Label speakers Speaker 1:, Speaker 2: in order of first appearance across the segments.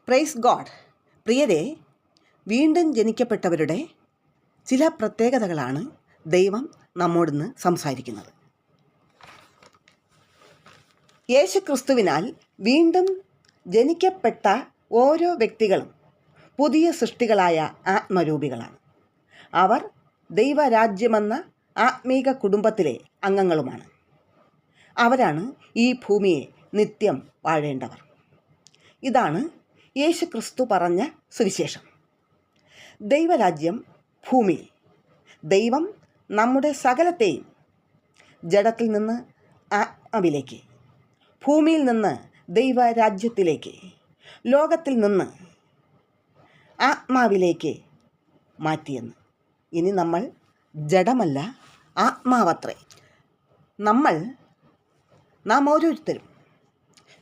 Speaker 1: Praise God. പ്രിയരെ, വീണ്ടും ജനിക്കപ്പെട്ടവരുടെ ചില പ്രത്യേകതകളാണ് ദൈവം നമ്മോടിന്ന് സംസാരിക്കുന്നത്. യേശു ക്രിസ്തുവിനാൽ വീണ്ടും ജനിക്കപ്പെട്ട ഓരോ വ്യക്തികളും പുതിയ സൃഷ്ടികളായ ആത്മരൂപികളാണ്. അവർ ദൈവരാജ്യമെന്ന ആത്മീക കുടുംബത്തിലെ അംഗങ്ങളുമാണ്. അവരാണ് ഈ ഭൂമിയെ നിത്യം വാഴേണ്ടവർ. ഇതാണ് യേശു ക്രിസ്തു പറഞ്ഞ സുവിശേഷം. ദൈവരാജ്യം ഭൂമിയിൽ. ദൈവം നമ്മുടെ സകലത്തെയും ജഡത്തിൽ നിന്ന് ആത്മാവിലേക്ക്, ഭൂമിയിൽ നിന്ന് ദൈവരാജ്യത്തിലേക്ക്, ലോകത്തിൽ നിന്ന് ആത്മാവിലേക്ക് മാറ്റിയെന്ന്. ഇനി നമ്മൾ ജഡമല്ല, ആത്മാവത്രേ. നാം ഓരോരുത്തരും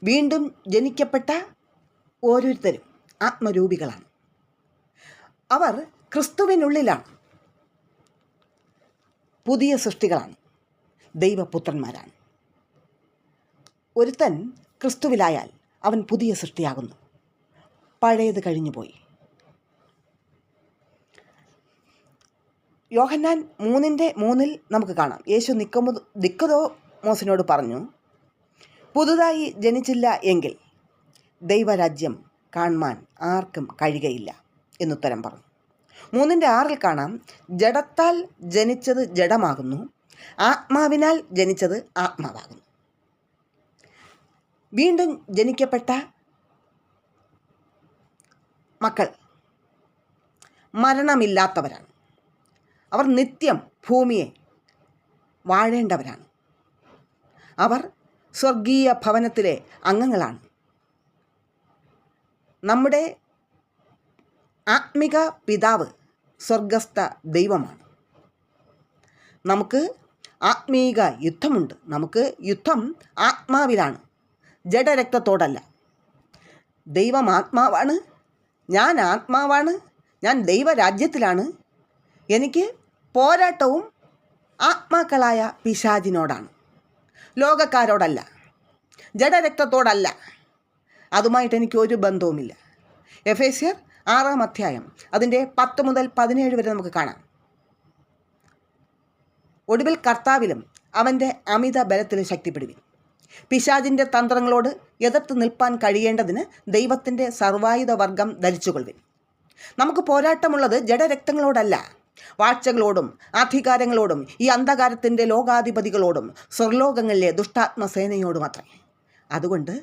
Speaker 1: വീണ്ടും ജനിക്കപ്പെട്ട ഓരോരുത്തരും ആത്മരൂപികളാണ്. അവർ ക്രിസ്തുവിനുള്ളിലാണ്, പുതിയ സൃഷ്ടികളാണ്, ദൈവപുത്രന്മാരാണ്. ഒരുത്തൻ ക്രിസ്തുവിലായാൽ അവൻ പുതിയ സൃഷ്ടിയാകുന്നു. പഴയത് കഴിഞ്ഞുപോയി. യോഹന്നാൻ 3:3 നമുക്ക് കാണാം. യേശു നിക്കോദോമോസിനോട് പറഞ്ഞു, പുതുതായി ജനിച്ചില്ല എങ്കിൽ ദൈവരാജ്യം കാണുവാൻ ആർക്കും കഴിയുകയില്ല എന്നുത്തരം പറഞ്ഞു. 3:6 കാണാം, ജഡത്താൽ ജനിച്ചത് ജഡമാകുന്നു, ആത്മാവിനാൽ ജനിച്ചത് ആത്മാവാകുന്നു. വീണ്ടും ജനിക്കപ്പെട്ട മക്കൾ മരണമില്ലാത്തവരാണ്. അവർ നിത്യം ഭൂമിയെ വാഴേണ്ടവരാണ്. അവർ സ്വർഗീയ ഭവനത്തിലെ അംഗങ്ങളാണ്. നമ്മുടെ ആത്മിക പിതാവ് സ്വർഗസ്ഥ ദൈവമാണ്. നമുക്ക് ആത്മീക യുദ്ധമുണ്ട്. നമുക്ക് യുദ്ധം ആത്മാവിലാണ്, ജഡരക്തത്തോടല്ല. ദൈവം ആത്മാവാണ്, ഞാൻ ആത്മാവാണ്, ഞാൻ ദൈവരാജ്യത്തിലാണ്. എനിക്ക് പോരാട്ടവും ആത്മാക്കളായ പിശാചിനോടാണ്, ലോകക്കാരോടല്ല, ജഡരക്തത്തോടല്ല. അതുമായിട്ട് എനിക്ക് ഒരു ബന്ധവുമില്ല. എഫേസ്യർ 6-ാം അധ്യായം അതിൻ്റെ 10 മുതൽ 17 വരെ നമുക്ക് കാണാം. ഒടുവിൽ കർത്താവിലും അവൻ്റെ അമിത ബലത്തിലും ശക്തിപ്പെടുവിൻ. പിശാചിൻ്റെ തന്ത്രങ്ങളോട് എതിർത്ത് നിൽപ്പാൻ കഴിയേണ്ടതിന് ദൈവത്തിൻ്റെ സർവായുധ വർഗം ധരിച്ചുകൊള്ളുവിൻ. നമുക്ക് പോരാട്ടമുള്ളത് ജഡരക്തങ്ങളോടല്ല, വാഴ്ചകളോടും അധികാരങ്ങളോടും ഈ അന്ധകാരത്തിൻ്റെ ലോകാധിപതികളോടും സ്വർലോകങ്ങളിലെ ദുഷ്ടാത്മസേനയോടും അത്രേ. അതുകൊണ്ട്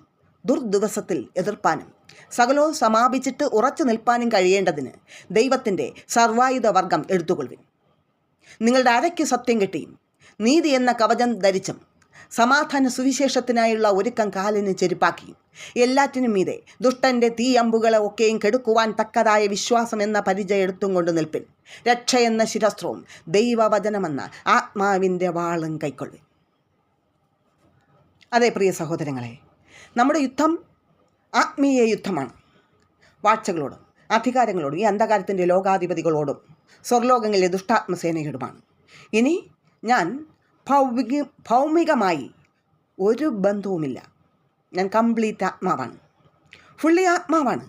Speaker 1: ദുർദിവസത്തിൽ എതിർപ്പാനും സകലവും സമാപിച്ചിട്ട് ഉറച്ചു നിൽപ്പാനും കഴിയേണ്ടതിന് ദൈവത്തിൻ്റെ സർവായുധ വർഗം എടുത്തുകൊള്ളുവിൻ. നിങ്ങളുടെ അരയ്ക്ക് സത്യം കെട്ടിയും നീതി എന്ന കവചം ധരിച്ചും സമാധാന സുവിശേഷത്തിനായുള്ള ഒരുക്കം കാലിന് ചെരുപ്പാക്കിയും എല്ലാറ്റിനും മീതെ ദുഷ്ടൻ്റെ തീയമ്പുകളെ ഒക്കെയും കെടുക്കുവാൻ തക്കതായ വിശ്വാസം എന്ന പരിചയം എടുത്തും കൊണ്ട് നിൽപ്പിൻ. രക്ഷ എന്ന ശിരസ്ത്രവും ദൈവവചനമെന്ന ആത്മാവിൻ്റെ വാളും കൈക്കൊള്ളുവിൻ. അതെ പ്രിയ സഹോദരങ്ങളെ, നമ്മുടെ യുദ്ധം ആത്മീയ യുദ്ധമാണ്. വാഴ്ചകളോടും അധികാരങ്ങളോടും ഈ അന്ധകാരത്തിൻ്റെ ലോകാധിപതികളോടും സ്വർലോകങ്ങളിലെ ദുഷ്ടാത്മസേനയോടുമാണ്. ഇനി ഞാൻ ഭൗമികമായി ഒരു ബന്ധവുമില്ല. ഞാൻ കംപ്ലീറ്റ് ആത്മാവാണ്, ഫുള്ളി ആത്മാവാണ്.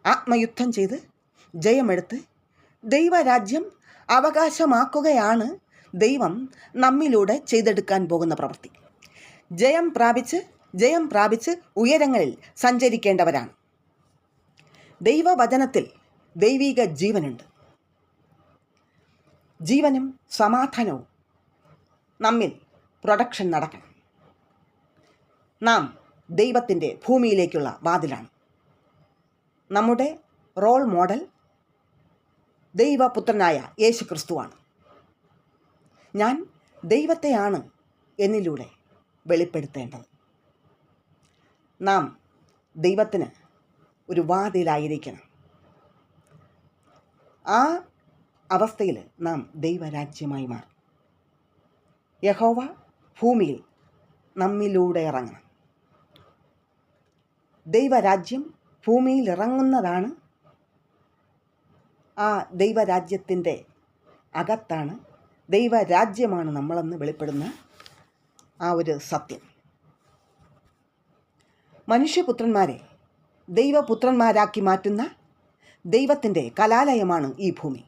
Speaker 1: ആത്മയുദ്ധം ചെയ്ത് ജയമെടുത്ത് ദൈവരാജ്യം അവകാശമാക്കുകയാണ് ദൈവം നമ്മിലൂടെ ചെയ്തെടുക്കാൻ പോകുന്ന പ്രവൃത്തി. ജയം പ്രാപിച്ച് ഉയരങ്ങളിൽ സഞ്ചരിക്കേണ്ടവരാണ്. ദൈവവചനത്തിൽ ദൈവിക ജീവനുണ്ട്. ജീവനും സമാധാനവും നമ്മിൽ പ്രൊഡക്ഷൻ നടക്കണം. നാം ദൈവത്തിൻ്റെ ഭൂമിയിലേക്കുള്ള വാതിലാണ്. നമ്മുടെ റോൾ മോഡൽ ദൈവപുത്രനായ യേശു ക്രിസ്തുവാണ്. ഞാൻ ദൈവത്തെയാണ് എന്നിലൂടെ വെളിപ്പെടുത്തേണ്ടത്. നാം ദൈവത്തിന് ഒരു വാതിലായിരിക്കണം. ആ അവസ്ഥയിൽ നാം ദൈവരാജ്യമായി മാറും. യഹോവ ഭൂമിയിൽ നമ്മിലൂടെ ഇറങ്ങണം. ദൈവരാജ്യം ഭൂമിയിൽ ഇറങ്ങുന്നതാണ്. ആ ദൈവരാജ്യത്തിൻ്റെ അകത്താണ്, ദൈവരാജ്യമാണ് നമ്മളെന്ന് വെളിപ്പെടുന്ന ആ ഒരു സത്യം. മനുഷ്യപുത്രന്മാരെ ദൈവപുത്രന്മാരാക്കി മാറ്റുന്ന ദൈവത്തിൻ്റെ കലാലയമാണ് ഈ ഭൂമി.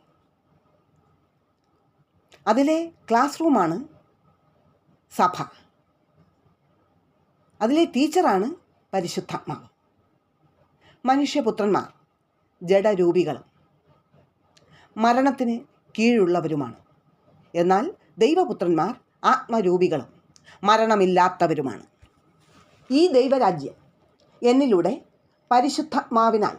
Speaker 1: അതിലെ ക്ലാസ് റൂമാണ് സഭ. അതിലെ ടീച്ചറാണ് പരിശുദ്ധാത്മാവ്. മനുഷ്യപുത്രന്മാർ ജഡരൂപികളും മരണത്തിന് കീഴുള്ളവരുമാണ്. എന്നാൽ ദൈവപുത്രന്മാർ ആത്മരൂപികളും മരണമില്ലാത്തവരുമാണ്. ഈ ദൈവരാജ്യം എന്നിലൂടെ പരിശുദ്ധാത്മാവിനാൽ,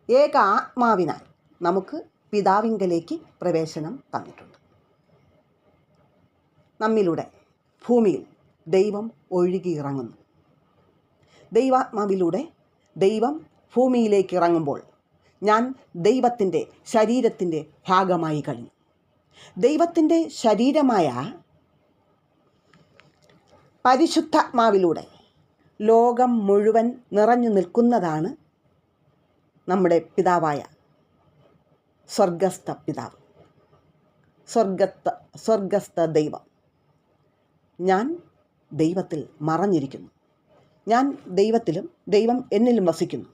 Speaker 1: ഏക ആത്മാവിനാൽ നമുക്ക് പിതാവിങ്കലേക്ക് പ്രവേശനം തന്നിട്ടുണ്ട്. നമ്മിലൂടെ ഭൂമിയിൽ ദൈവം ഒഴുകിയിറങ്ങുന്നു. ദൈവാത്മാവിലൂടെ ദൈവം ഭൂമിയിലേക്ക് ഇറങ്ങുമ്പോൾ ഞാൻ ദൈവത്തിൻ്റെ ശരീരത്തിൻ്റെ ഭാഗമായി കഴിഞ്ഞു. ദൈവത്തിൻ്റെ ശരീരമായ പരിശുദ്ധാത്മാവിലൂടെ ലോകം മുഴുവൻ നിറഞ്ഞു നിൽക്കുന്നതാണ് നമ്മുടെ പിതാവായ സ്വർഗസ്ഥ പിതാവ്, സ്വർഗസ്ഥ ദൈവം. ഞാൻ ദൈവത്തിൽ മറഞ്ഞിരിക്കുന്നു. ഞാൻ ദൈവത്തിലും ദൈവം എന്നിലും വസിക്കുന്നു.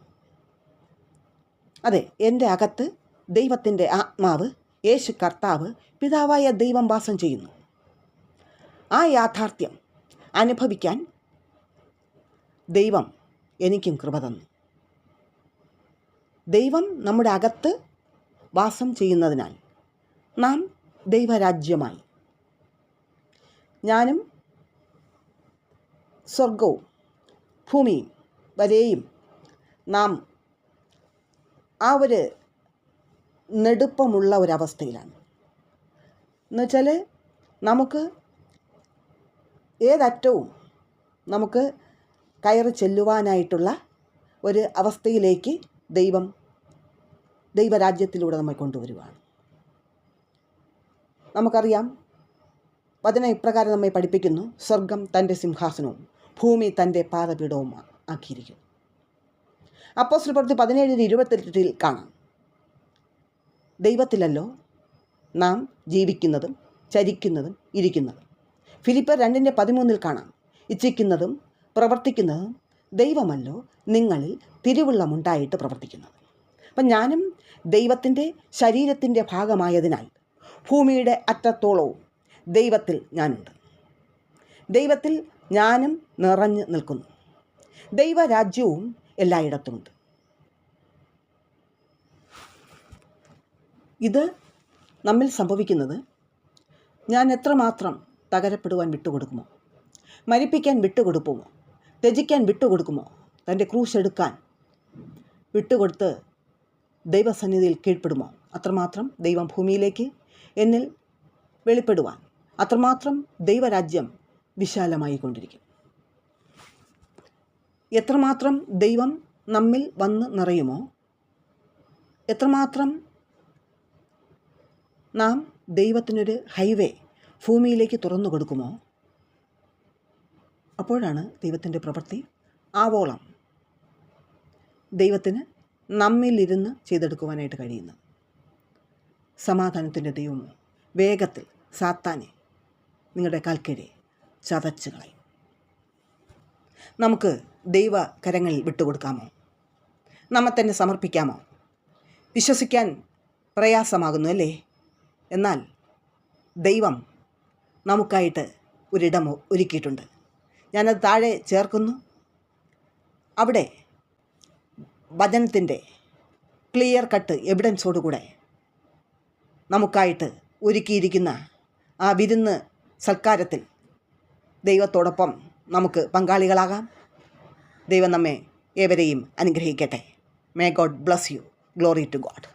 Speaker 1: അതെ, എൻ്റെ അകത്ത് ദൈവത്തിൻ്റെ ആത്മാവ്, യേശു കർത്താവ്, പിതാവായ ദൈവം വാസം ചെയ്യുന്നു. ആ യാഥാർത്ഥ്യം അനുഭവിക്കാൻ ദൈവം എനിക്കും കൃപ തന്നു. ദൈവം നമ്മുടെ അകത്ത് വാസം ചെയ്യുന്നതിനാൽ നാം ദൈവരാജ്യമായി. ഞാനും സ്വർഗവും ഭൂമിയും വരെയും നാം ആ ഒരു നെടുപ്പമുള്ള ഒരവസ്ഥയിലാണ്. എന്നുവെച്ചാൽ നമുക്ക് ഏതറ്റവും നമുക്ക് കയറി ചെല്ലുവാനായിട്ടുള്ള ഒരു അവസ്ഥയിലേക്ക് ദൈവരാജ്യത്തിലൂടെ നമ്മെ കൊണ്ടുവരുവാണ്. നമുക്കറിയാം, വചനം ഇപ്രകാരം നമ്മെ പഠിപ്പിക്കുന്നു: സ്വർഗം തൻ്റെ സിംഹാസനവും ഭൂമി തൻ്റെ പാദപീഠവും ആക്കിയിരിക്കുന്നു. അപ്പോസ്തലപ്രവൃത്തി 17:28 കാണാം, ദൈവത്തിലല്ലോ നാം ജീവിക്കുന്നതും ചരിക്കുന്നതും ഇരിക്കുന്നതും. ഫിലിപ്പർ 2:13 കാണാം, ഇച്ഛിക്കുന്നതും പ്രവർത്തിക്കുന്നതും ദൈവമല്ലോ നിങ്ങളിൽ തിരുവുള്ളമുണ്ടായിട്ട് പ്രവർത്തിക്കുന്നത്. അപ്പം ഞാനും ദൈവത്തിൻ്റെ ശരീരത്തിൻ്റെ ഭാഗമായതിനാൽ ഭൂമിയുടെ അറ്റത്തോളവും ദൈവത്തിൽ ഞാനുണ്ട്. ദൈവത്തിൽ ഞാനും നിറഞ്ഞു നിൽക്കുന്നു. ദൈവരാജ്യവും എല്ലായിടത്തുമുണ്ട്. ഇത് നമ്മിൽ സംഭവിക്കുന്നത് ഞാൻ എത്രമാത്രം തകരപ്പെടുവാൻ വിട്ടുകൊടുക്കുമോ, മരിപ്പിക്കാൻ വിട്ടുകൊടുക്കുമോ, ത്യജിക്കാൻ വിട്ടുകൊടുക്കുമോ, തൻ്റെ ക്രൂശ് എടുക്കാൻ വിട്ടുകൊടുത്ത് ദൈവസന്നിധിയിൽ കീഴ്പ്പെടുമോ, അത്രമാത്രം ദൈവം ഭൂമിയിലേക്ക് എന്നിൽ വെളിപ്പെടുവാൻ, അത്രമാത്രം ദൈവരാജ്യം വിശാലമായി കൊണ്ടിരിക്കും. എത്രമാത്രം ദൈവം നമ്മിൽ വന്ന് നിറയുമോ, എത്രമാത്രം നാം ദൈവത്തിനൊരു ഹൈവേ ഭൂമിയിലേക്ക് തുറന്നു കൊടുക്കുമോ, അപ്പോഴാണ് ദൈവത്തിൻ്റെ പ്രവൃത്തി ആവോളം ദൈവത്തിന് നമ്മിലിരുന്ന് ചെയ്തെടുക്കുവാനായിട്ട് കഴിയുന്നത്. സമാധാനത്തിൻ്റെ ദൈവമോ വേഗത്തിൽ സാത്താനെ നിങ്ങളുടെ കാൽക്കീഴെ ചതച്ച് കളയും. നമുക്ക് ദൈവകരങ്ങളിൽ വിട്ടുകൊടുക്കാമോ? നമ്മെ തന്നെ സമർപ്പിക്കാമോ? വിശ്വസിക്കാൻ പ്രയാസമാകുന്നു അല്ലേ? എന്നാൽ ദൈവം നമുക്കായിട്ട് ഒരിടം ഒരുക്കിയിട്ടുണ്ട്. ഞാനത് താഴെ ചേർക്കുന്നു. അവിടെ വചനത്തിൻ്റെ ക്ലിയർ കട്ട് എവിഡൻസോടുകൂടെ നമുക്കായിട്ട് ഒരുക്കിയിരിക്കുന്ന ആ വിരുന്ന് സൽക്കാരത്തിൽ ദൈവത്തോടൊപ്പം നമുക്ക് പങ്കാളികളാകാം. ദൈവം നമ്മെ ഏവരെയും അനുഗ്രഹിക്കട്ടെ. May God bless you. Glory to God.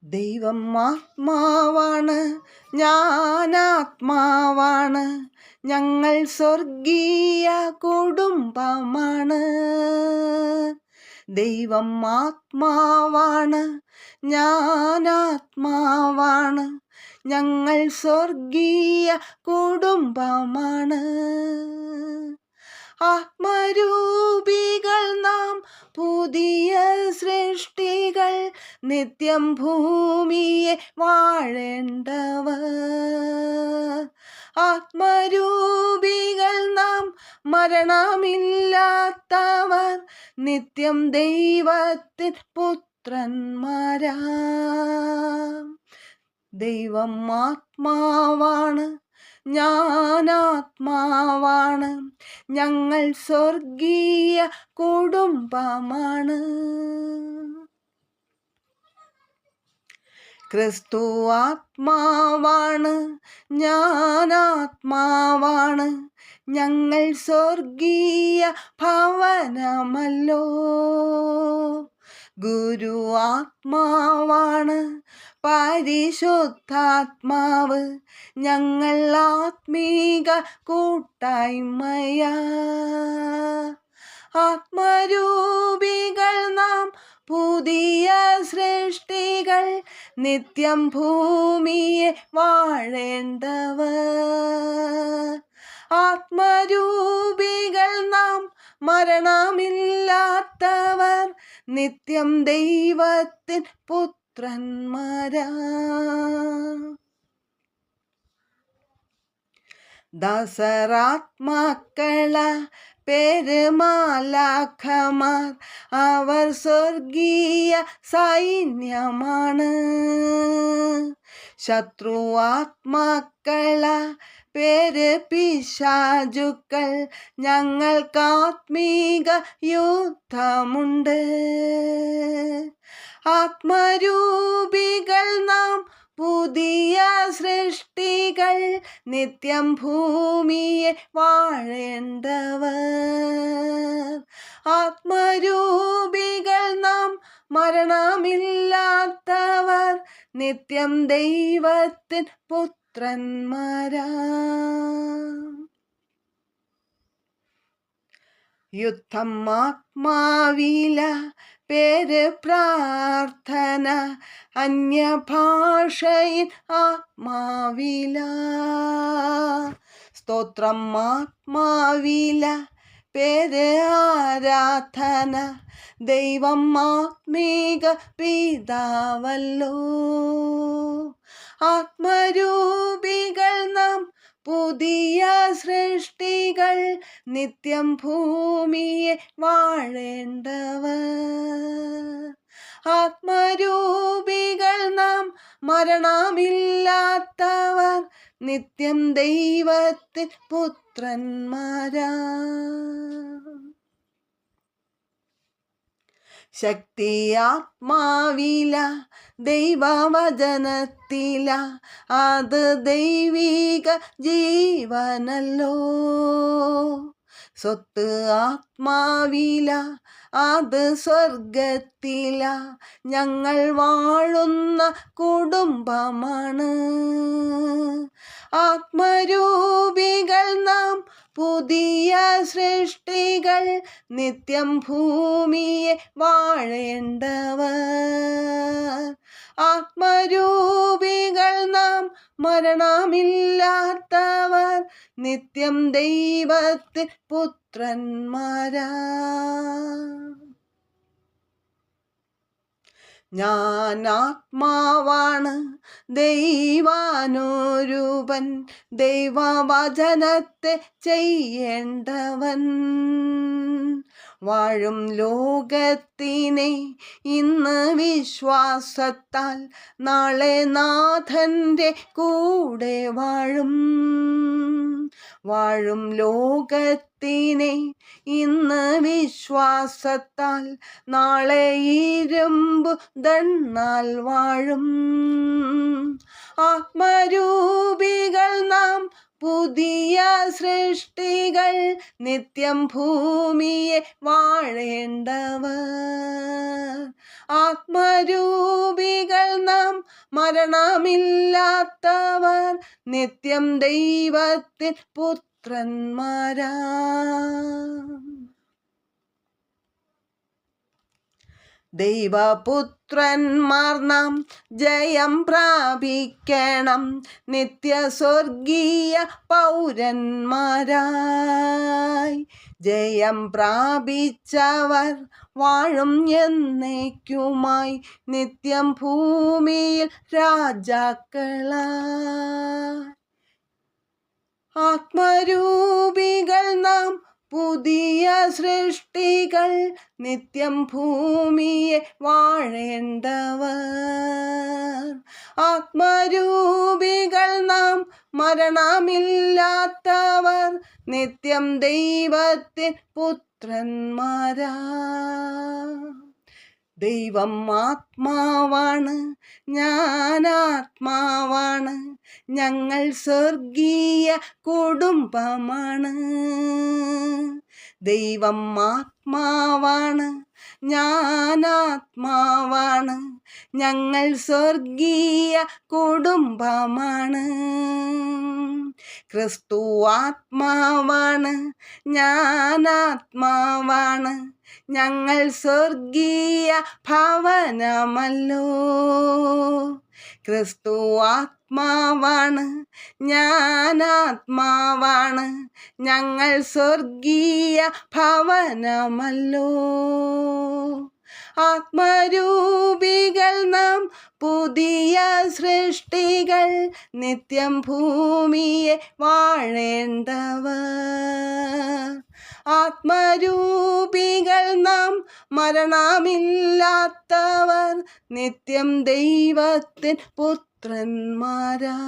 Speaker 1: ദൈവം ആത്മാവാണ്, ഞാനാത്മാവാണ്, ഞങ്ങൾ സ്വർഗീയ കുടുംബമാണ്. ദൈവം ആത്മാവാണ്, ഞാനാത്മാവാണ്, ഞങ്ങൾ സ്വർഗീയ കുടുംബമാണ്. ആത്മരൂപികൾ നാം, പുതിയ സൃഷ്ടികൾ, നിത്യം ഭൂമിയെ വാഴേണ്ടവർ. ആത്മരൂപികൾ നാം, മരണമില്ലാത്തവർ, നിത്യം ദൈവത്തിൻ പുത്രന്മാരാം. ദൈവം ആത്മാവാണ്, ഞാനാത്മാവാണ്, ഞങ്ങൾ സ്വർഗീയ കുടുംബമാണ്. ക്രിസ്തു ആത്മാവാണ്, ഞാനാത്മാവാണ്, ഞങ്ങൾ സ്വർഗീയ ഭവനമല്ലോ. ഗുരു ആത്മാവാണ്, പരിശുദ്ധാത്മാവ്, ഞങ്ങൾ ആത്മീക കൂട്ടായ്മയാ. ആത്മരൂപികൾ നാം, പുതിയ സൃഷ്ടികൾ, നിത്യം ഭൂമിയെ വാഴേണ്ടവർ. ആത്മരൂപികൾ നാം, മരണമില്ലാത്തവർ, നിത്യം ദൈവത്തിൻ പുത്രന്മാരാ. ദാസരാത്മാക്കള പെരുമാലാഖമാർ, അവർ സ്വർഗീയ സൈന്യമാണ്. ശത്രുവാത്മാക്കള പേര് പിശാചുക്കൾ, ഞങ്ങൾക്കാത്മീക യുദ്ധമുണ്ട്. ആത്മരൂപികൾ നാം, പുതിയ സൃഷ്ടികൾ, നിത്യം ഭൂമിയെ വാഴേണ്ടവർ. ആത്മരൂപികൾ നാം, മരണമില്ലാത്തവർ, നിത്യം ദൈവത്തിൻ പുത്രന്മാരാ. യുദ്ധം ആത്മാവില, പേര് പ്രാർത്ഥന, അന്യഭാഷയിൽ ആത്മാവില. സ്തോത്രം ആത്മാവില, പേര് ആരാധന, ദൈവം ആത്മീക പിതാവല്ലോ. ആത്മരൂപികൾ നാം, പുതിയ സൃഷ്ടികൾ, നിത്യം ഭൂമിയെ വാഴേണ്ടവർ. ആത്മരൂപികൾ നാം, മരണമില്ലാത്തവർ, നിത്യം ദൈവത്തിൻ പുത്രന്മാരാ. ശക്തി ആത്മാവില, ദൈവവചനത്തില, അത് ദൈവിക ജീവനല്ലോ. സ്വത്ത് ആത്മാവില, അത് സ്വർഗത്തില, ഞങ്ങൾ വാഴുന്ന കുടുംബമാണ്. ആത്മരൂപികൾ നാം, പുതിയ സൃഷ്ടികൾ, നിത്യം ഭൂമിയെ വാഴേണ്ടവർ. ആത്മരൂപികൾ നാം, മരണമില്ലാത്തവർ, നിത്യം ദൈവത്തിൻ പുത്രന്മാരാ. ഞാൻ ആത്മാവാണ്, ദൈവാനുരൂപൻ, ദൈവവചനത്തെ ചെയ്യേണ്ടവൻ. വാഴും ലോകത്തിനെ ഇന്ന് വിശ്വാസത്താൽ, നാളെ നാഥൻ്റെ കൂടെ വാഴും. വാഴും ലോകത്തിനെ ഇന്ന് വിശ്വാസത്താൽ, നാളെ ഇരുമ്പു ദണ്ണാൽ വാഴും. ആത്മരൂപികൾ നാം, പുതിയ സൃഷ്ടികൾ, നിത്യം ഭൂമിയെ വാഴേണ്ടവർ. ആത്മരൂപികൾ നാം, മരണമില്ലാത്തവർ, നിത്യം ദൈവത്തിൻ പുത്രന്മാരാ. ദൈവപുത്രന്മാർ നാം, ജയം പ്രാപിക്കണം, നിത്യ സ്വർഗീയ പൗരന്മാരായി. ജയം പ്രാപിച്ചവർ വാഴും എന്നേക്കുമായി, നിത്യം ഭൂമിയിൽ രാജാക്കളായി. ആത്മരൂപികൾ നാം പുതിയ സൃഷ്ടികൾ, നിത്യം ഭൂമിയെ വാഴേണ്ടവർ. ആത്മരൂപികൾ നാം മരണമില്ലാത്തവർ, നിത്യം ദൈവത്തിൻ പുത്രന്മാരാ. ദൈവം ആത്മാവാണ്, ഞാനാത്മാവാണ്, ഞങ്ങൾ സ്വർഗീയ കുടുംബമാണ്. ദൈവം ആത്മാവാണ്, ഞാനാത്മാവാണ്, ഞങ്ങൾ സ്വർഗീയ കുടുംബമാണ്. ക്രിസ്തു ആത്മാവാണ്, ഞാനാത്മാവാണ്, ഞങ്ങൾ സ്വർഗീയ ഭവനമല്ലോ. ക്രിസ്തു ആത്മാവാണ്, ഞാനാത്മാവാണ്, ഞങ്ങൾ സ്വർഗീയ ഭവനമല്ലോ. ആത്മരൂപികൾ നാം പുതിയ സൃഷ്ടികൾ, നിത്യം ഭൂമിയെ വാഴേണ്ടവർ. ആത്മരൂപികൾ നാം മരണമില്ലാത്തവർ, നിത്യം ദൈവത്തിൻ പുത്രന്മാരാ.